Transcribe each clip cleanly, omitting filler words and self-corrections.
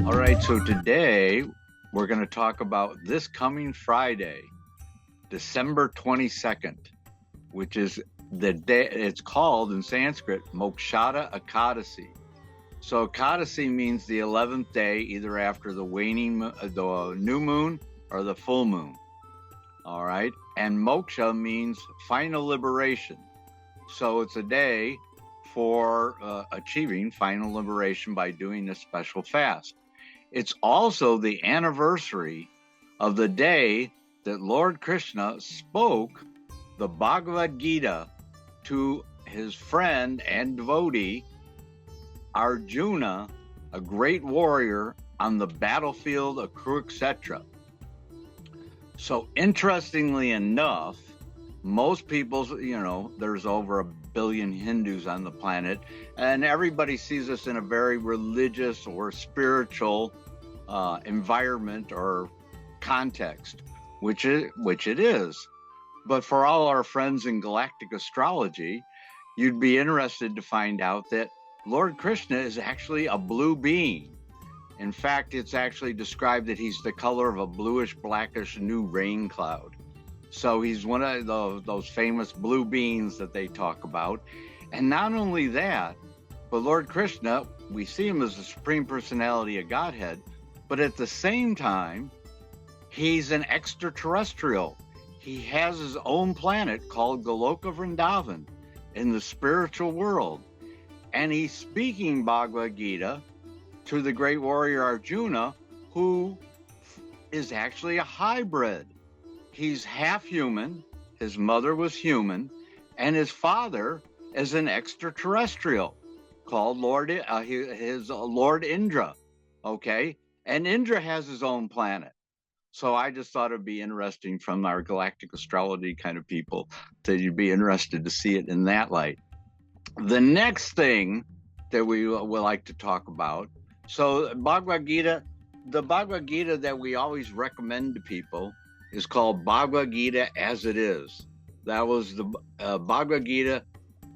All right, so today we're going to talk about this coming Friday, December 22nd, which is the day. It's called in Sanskrit Moksada Ekadasi. So Ekadasi means the 11th day, either after the the new moon or the full moon. All right, and moksha means final liberation. So it's a day for achieving final liberation by doing a special fast. It's also the anniversary of the day that Lord Krishna spoke the Bhagavad-gita to his friend and devotee, Arjuna, a great warrior on the battlefield of Kurukshetra. So interestingly enough, most people, there's over 1 billion Hindus on the planet, and everybody sees us in a very religious or spiritual environment or context, which it is. But for all our friends in galactic astrology, you'd be interested to find out that Lord Krishna is actually a blue being. In fact, it's actually described that he's the color of a bluish, blackish new rain cloud. So he's one of those famous blue beings that they talk about. And not only that, but Lord Krishna, we see him as the Supreme Personality of Godhead, but at the same time, he's an extraterrestrial. He has his own planet called Goloka Vrindavan in the spiritual world. And he's speaking Bhagavad-gita to the great warrior Arjuna, who is actually a hybrid. He's half human, his mother was human, and his father is an extraterrestrial called Lord Indra, okay? And Indra has his own planet. So I just thought it'd be interesting from our galactic astrology kind of people that you'd be interested to see it in that light. The next thing that we would like to talk about, so Bhagavad-gita, the Bhagavad-gita that we always recommend to people is called Bhagavad-gita as it is. That was the Bhagavad-gita,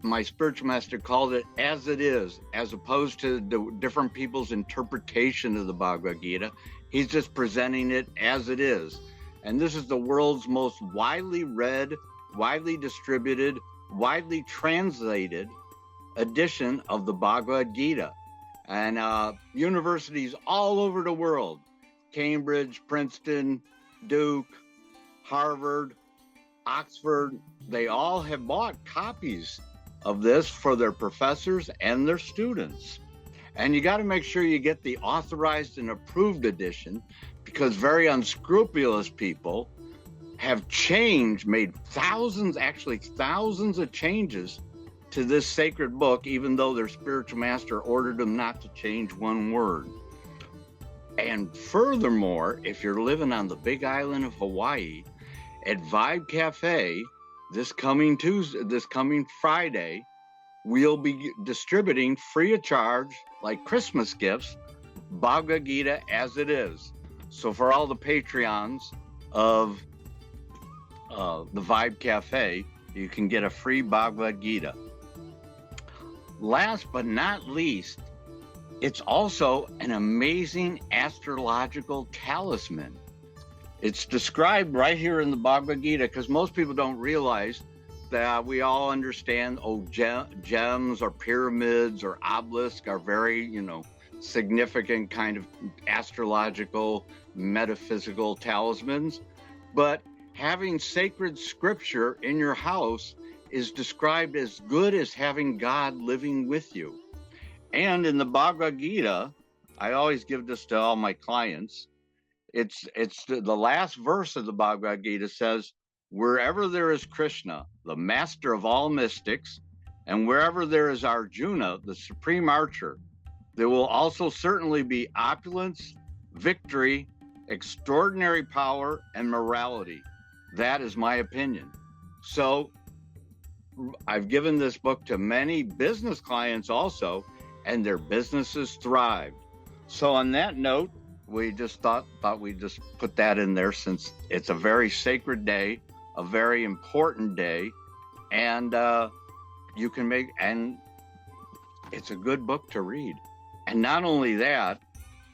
my spiritual master called it as it is, as opposed to the different people's interpretation of the Bhagavad-gita. He's just presenting it as it is. And this is the world's most widely read, widely distributed, widely translated edition of the Bhagavad-gita. And universities all over the world, Cambridge, Princeton, Duke, Harvard, Oxford, they all have bought copies of this for their professors and their students. And you got to make sure you get the authorized and approved edition, because very unscrupulous people have made thousands of changes to this sacred book, even though their spiritual master ordered them not to change one word. And furthermore, if you're living on the big island of Hawaii, at Vibe Cafe, this coming Friday, we'll be distributing free of charge, like Christmas gifts, Bhagavad-gita as it is. So for all the Patreons of the Vibe Cafe, you can get a free Bhagavad-gita. Last but not least, it's also an amazing astrological talisman. It's described right here in the Bhagavad-gita, because most people don't realize that we all understand, gems or pyramids or obelisks are very, significant kind of astrological, metaphysical talismans. But having sacred scripture in your house is described as good as having God living with you. And in the Bhagavad-gita, I always give this to all my clients. It's the last verse of the Bhagavad-gita says, wherever there is Krishna, the master of all mystics, and wherever there is Arjuna, the supreme archer, there will also certainly be opulence, victory, extraordinary power, and morality. That is my opinion. So I've given this book to many business clients also, and their businesses thrived. So on that note, we just thought we'd just put that in there, since it's a very sacred day, a very important day, and it's a good book to read. And not only that,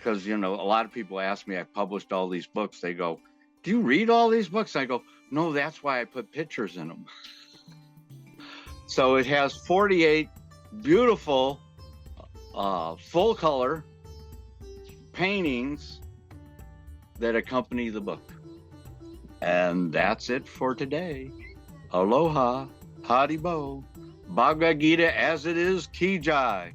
because, a lot of people ask me, I published all these books. They go, do you read all these books? I go, no, that's why I put pictures in them. So it has 48 beautiful, full color paintings that accompany the book. And that's it for today. Aloha, Haribo, Bhagavad-gita as it is, Ki Jai.